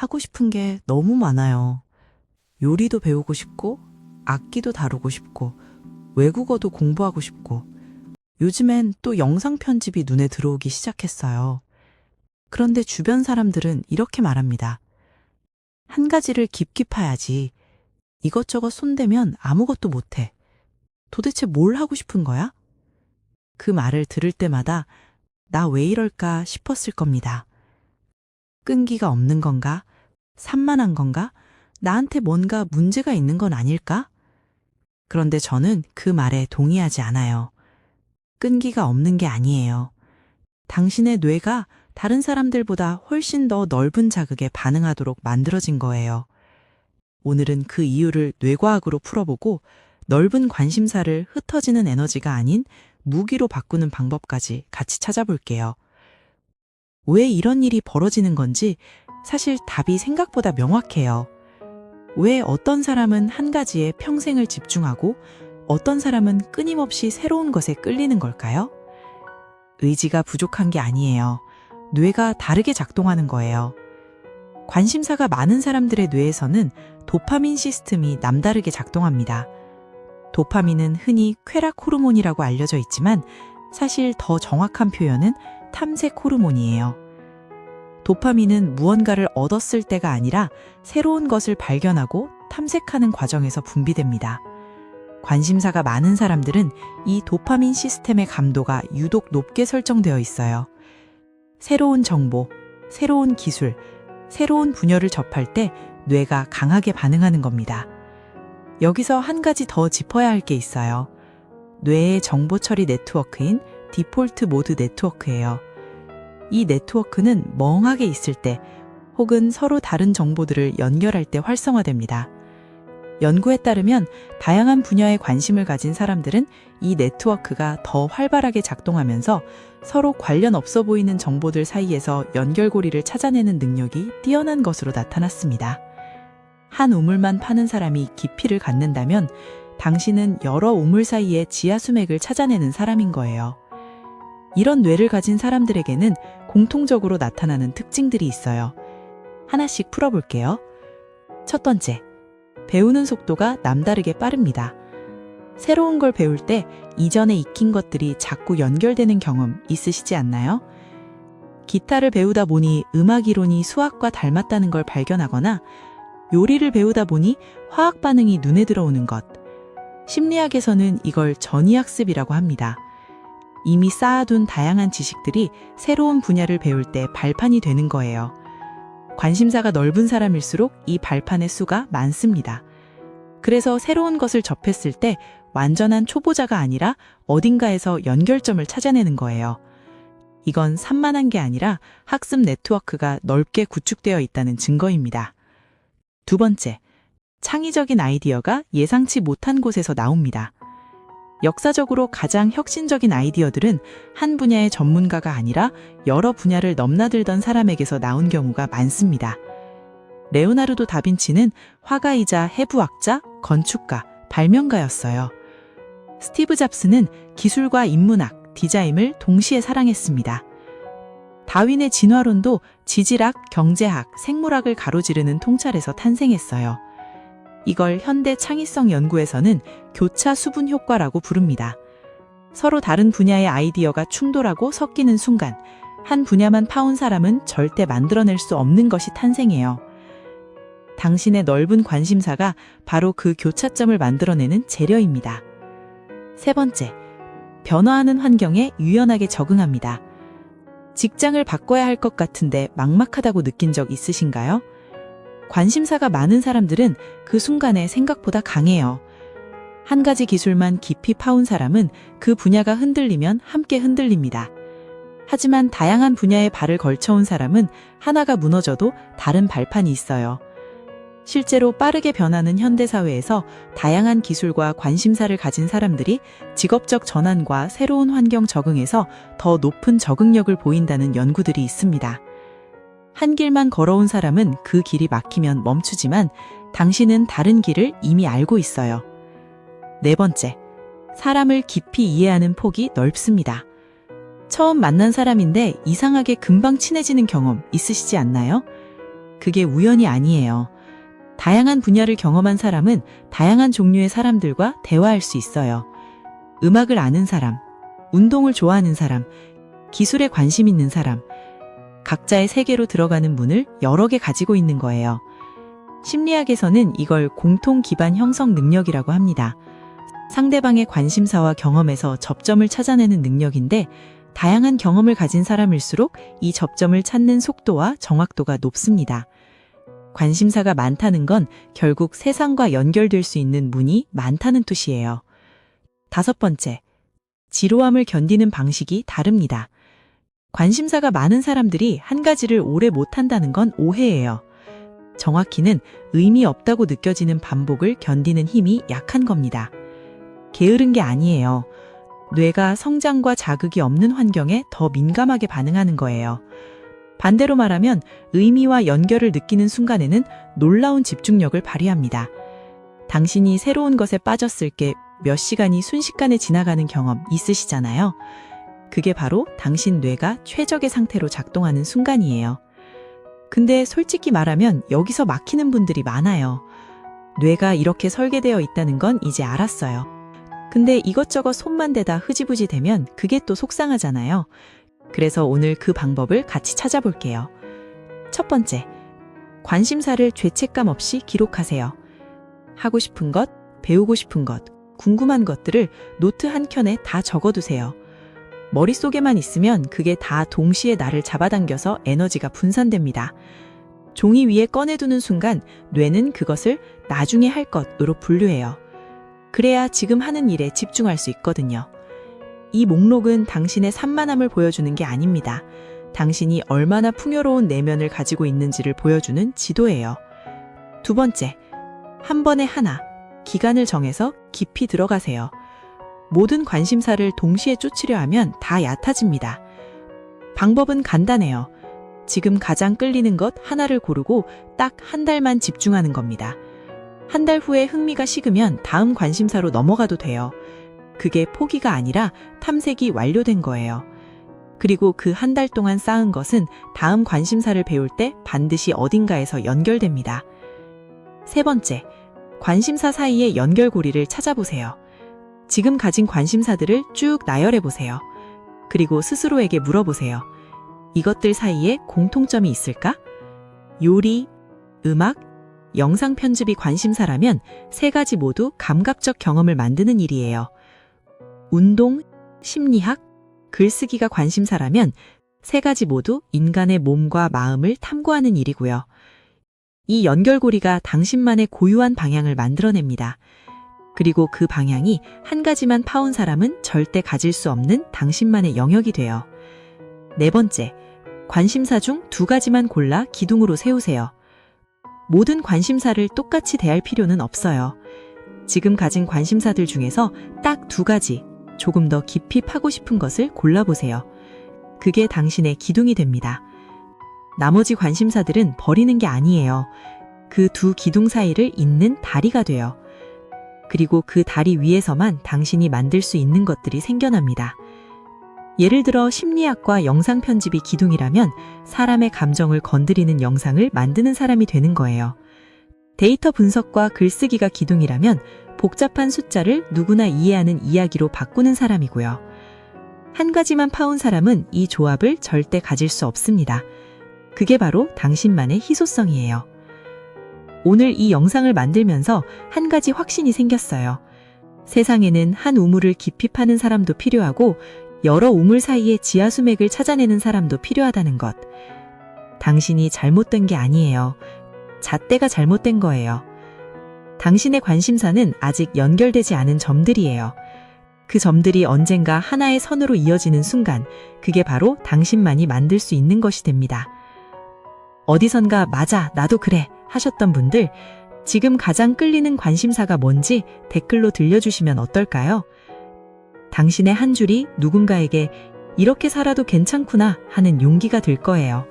하고 싶은 게 너무 많아요. 요리도 배우고 싶고, 악기도 다루고 싶고, 외국어도 공부하고 싶고, 요즘엔 또 영상 편집이 눈에 들어오기 시작했어요. 그런데 주변 사람들은 이렇게 말합니다. 한 가지를 깊이 파야지. 이것저것 손대면 아무것도 못해. 도대체 뭘 하고 싶은 거야? 그 말을 들을 때마다 나 왜 이럴까 싶었을 겁니다. 끈기가 없는 건가? 산만한 건가? 나한테 뭔가 문제가 있는 건 아닐까? 그런데 저는 그 말에 동의하지 않아요. 끈기가 없는 게 아니에요. 당신의 뇌가 다른 사람들보다 훨씬 더 넓은 자극에 반응하도록 만들어진 거예요. 오늘은 그 이유를 뇌과학으로 풀어보고 넓은 관심사를 흩어지는 에너지가 아닌 무기로 바꾸는 방법까지 같이 찾아볼게요. 왜 이런 일이 벌어지는 건지 사실 답이 생각보다 명확해요. 왜 어떤 사람은 한 가지에 평생을 집중하고 어떤 사람은 끊임없이 새로운 것에 끌리는 걸까요? 의지가 부족한 게 아니에요. 뇌가 다르게 작동하는 거예요. 관심사가 많은 사람들의 뇌에서는 도파민 시스템이 남다르게 작동합니다. 도파민은 흔히 쾌락 호르몬이라고 알려져 있지만 사실 더 정확한 표현은 탐색 호르몬이에요. 도파민은 무언가를 얻었을 때가 아니라 새로운 것을 발견하고 탐색하는 과정에서 분비됩니다. 관심사가 많은 사람들은 이 도파민 시스템의 감도가 유독 높게 설정되어 있어요. 새로운 정보, 새로운 기술, 새로운 분야를 접할 때 뇌가 강하게 반응하는 겁니다. 여기서 한 가지 더 짚어야 할 게 있어요. 뇌의 정보 처리 네트워크인 디폴트 모드 네트워크예요. 이 네트워크는 멍하게 있을 때 혹은 서로 다른 정보들을 연결할 때 활성화됩니다. 연구에 따르면 다양한 분야에 관심을 가진 사람들은 이 네트워크가 더 활발하게 작동하면서 서로 관련 없어 보이는 정보들 사이에서 연결고리를 찾아내는 능력이 뛰어난 것으로 나타났습니다. 한 우물만 파는 사람이 깊이를 갖는다면 당신은 여러 우물 사이의 지하수맥을 찾아내는 사람인 거예요. 이런 뇌를 가진 사람들에게는 공통적으로 나타나는 특징들이 있어요. 하나씩 풀어볼게요. 첫 번째, 배우는 속도가 남다르게 빠릅니다. 새로운 걸 배울 때 이전에 익힌 것들이 자꾸 연결되는 경험 있으시지 않나요? 기타를 배우다 보니 음악 이론이 수학과 닮았다는 걸 발견하거나 요리를 배우다 보니 화학 반응이 눈에 들어오는 것. 심리학에서는 이걸 전이학습이라고 합니다. 이미 쌓아둔 다양한 지식들이 새로운 분야를 배울 때 발판이 되는 거예요. 관심사가 넓은 사람일수록 이 발판의 수가 많습니다. 그래서 새로운 것을 접했을 때 완전한 초보자가 아니라 어딘가에서 연결점을 찾아내는 거예요. 이건 산만한 게 아니라 학습 네트워크가 넓게 구축되어 있다는 증거입니다. 두 번째, 창의적인 아이디어가 예상치 못한 곳에서 나옵니다. 역사적으로 가장 혁신적인 아이디어들은 한 분야의 전문가가 아니라 여러 분야를 넘나들던 사람에게서 나온 경우가 많습니다. 레오나르도 다빈치는 화가이자 해부학자, 건축가, 발명가였어요. 스티브 잡스는 기술과 인문학, 디자인을 동시에 사랑했습니다. 다윈의 진화론도 지질학, 경제학, 생물학을 가로지르는 통찰에서 탄생했어요. 이걸 현대 창의성 연구에서는 교차 수분 효과라고 부릅니다. 서로 다른 분야의 아이디어가 충돌하고 섞이는 순간 한 분야만 파온 사람은 절대 만들어낼 수 없는 것이 탄생해요. 당신의 넓은 관심사가 바로 그 교차점을 만들어내는 재료입니다. 세 번째, 변화하는 환경에 유연하게 적응합니다. 직장을 바꿔야 할 것 같은데 막막하다고 느낀 적 있으신가요? 관심사가 많은 사람들은 그 순간에 생각보다 강해요. 한 가지 기술만 깊이 파온 사람은 그 분야가 흔들리면 함께 흔들립니다. 하지만 다양한 분야에 발을 걸쳐온 사람은 하나가 무너져도 다른 발판이 있어요. 실제로 빠르게 변하는 현대사회에서 다양한 기술과 관심사를 가진 사람들이 직업적 전환과 새로운 환경 적응에서 더 높은 적응력을 보인다는 연구들이 있습니다. 한 길만 걸어온 사람은 그 길이 막히면 멈추지만 당신은 다른 길을 이미 알고 있어요. 네 번째, 사람을 깊이 이해하는 폭이 넓습니다. 처음 만난 사람인데 이상하게 금방 친해지는 경험 있으시지 않나요? 그게 우연이 아니에요. 다양한 분야를 경험한 사람은 다양한 종류의 사람들과 대화할 수 있어요. 음악을 아는 사람, 운동을 좋아하는 사람, 기술에 관심 있는 사람, 각자의 세계로 들어가는 문을 여러 개 가지고 있는 거예요. 심리학에서는 이걸 공통 기반 형성 능력이라고 합니다. 상대방의 관심사와 경험에서 접점을 찾아내는 능력인데, 다양한 경험을 가진 사람일수록 이 접점을 찾는 속도와 정확도가 높습니다. 관심사가 많다는 건 결국 세상과 연결될 수 있는 문이 많다는 뜻이에요. 5번째, 지루함을 견디는 방식이 다릅니다. 관심사가 많은 사람들이 한 가지를 오래 못한다는 건 오해예요. 정확히는 의미 없다고 느껴지는 반복을 견디는 힘이 약한 겁니다. 게으른 게 아니에요. 뇌가 성장과 자극이 없는 환경에 더 민감하게 반응하는 거예요. 반대로 말하면 의미와 연결을 느끼는 순간에는 놀라운 집중력을 발휘합니다. 당신이 새로운 것에 빠졌을 게 몇 시간이 순식간에 지나가는 경험 있으시잖아요. 그게 바로 당신 뇌가 최적의 상태로 작동하는 순간이에요. 근데 솔직히 말하면 여기서 막히는 분들이 많아요. 뇌가 이렇게 설계되어 있다는 건 이제 알았어요. 근데 이것저것 손만 대다 흐지부지 되면 그게 또 속상하잖아요. 그래서 오늘 그 방법을 같이 찾아볼게요. 첫 번째, 관심사를 죄책감 없이 기록하세요. 하고 싶은 것, 배우고 싶은 것, 궁금한 것들을 노트 한 켠에 다 적어두세요. 머릿속에만 있으면 그게 다 동시에 나를 잡아당겨서 에너지가 분산됩니다. 종이 위에 꺼내두는 순간 뇌는 그것을 나중에 할 것으로 분류해요. 그래야 지금 하는 일에 집중할 수 있거든요. 이 목록은 당신의 산만함을 보여주는 게 아닙니다. 당신이 얼마나 풍요로운 내면을 가지고 있는지를 보여주는 지도예요. 2번째, 한 번에 하나, 기간을 정해서 깊이 들어가세요. 모든 관심사를 동시에 쫓으려 하면 다 얕아집니다. 방법은 간단해요. 지금 가장 끌리는 것 하나를 고르고 딱 한 달만 집중하는 겁니다. 한 달 후에 흥미가 식으면 다음 관심사로 넘어가도 돼요. 그게 포기가 아니라 탐색이 완료된 거예요. 그리고 그 한 달 동안 쌓은 것은 다음 관심사를 배울 때 반드시 어딘가에서 연결됩니다. 3번째, 관심사 사이의 연결고리를 찾아보세요. 지금 가진 관심사들을 쭉 나열해보세요. 그리고 스스로에게 물어보세요. 이것들 사이에 공통점이 있을까? 요리, 음악, 영상 편집이 관심사라면 3가지 모두 감각적 경험을 만드는 일이에요. 운동, 심리학, 글쓰기가 관심사라면 3가지 모두 인간의 몸과 마음을 탐구하는 일이고요. 이 연결고리가 당신만의 고유한 방향을 만들어냅니다. 그리고 그 방향이 한 가지만 파온 사람은 절대 가질 수 없는 당신만의 영역이 돼요. 4번째, 관심사 중 2가지만 골라 기둥으로 세우세요. 모든 관심사를 똑같이 대할 필요는 없어요. 지금 가진 관심사들 중에서 딱 2가지, 조금 더 깊이 파고 싶은 것을 골라보세요. 그게 당신의 기둥이 됩니다. 나머지 관심사들은 버리는 게 아니에요. 그 2 기둥 사이를 잇는 다리가 돼요. 그리고 그 다리 위에서만 당신이 만들 수 있는 것들이 생겨납니다. 예를 들어 심리학과 영상 편집이 기둥이라면 사람의 감정을 건드리는 영상을 만드는 사람이 되는 거예요. 데이터 분석과 글쓰기가 기둥이라면 복잡한 숫자를 누구나 이해하는 이야기로 바꾸는 사람이고요. 한 가지만 파온 사람은 이 조합을 절대 가질 수 없습니다. 그게 바로 당신만의 희소성이에요. 오늘 이 영상을 만들면서 한 가지 확신이 생겼어요. 세상에는 한 우물을 깊이 파는 사람도 필요하고 여러 우물 사이의 지하수맥을 찾아내는 사람도 필요하다는 것. 당신이 잘못된 게 아니에요. 잣대가 잘못된 거예요. 당신의 관심사는 아직 연결되지 않은 점들이에요. 그 점들이 언젠가 하나의 선으로 이어지는 순간, 그게 바로 당신만이 만들 수 있는 것이 됩니다. 어디선가 맞아, 나도 그래 하셨던 분들, 지금 가장 끌리는 관심사가 뭔지 댓글로 들려주시면 어떨까요? 당신의 한 줄이 누군가에게 이렇게 살아도 괜찮구나 하는 용기가 될 거예요.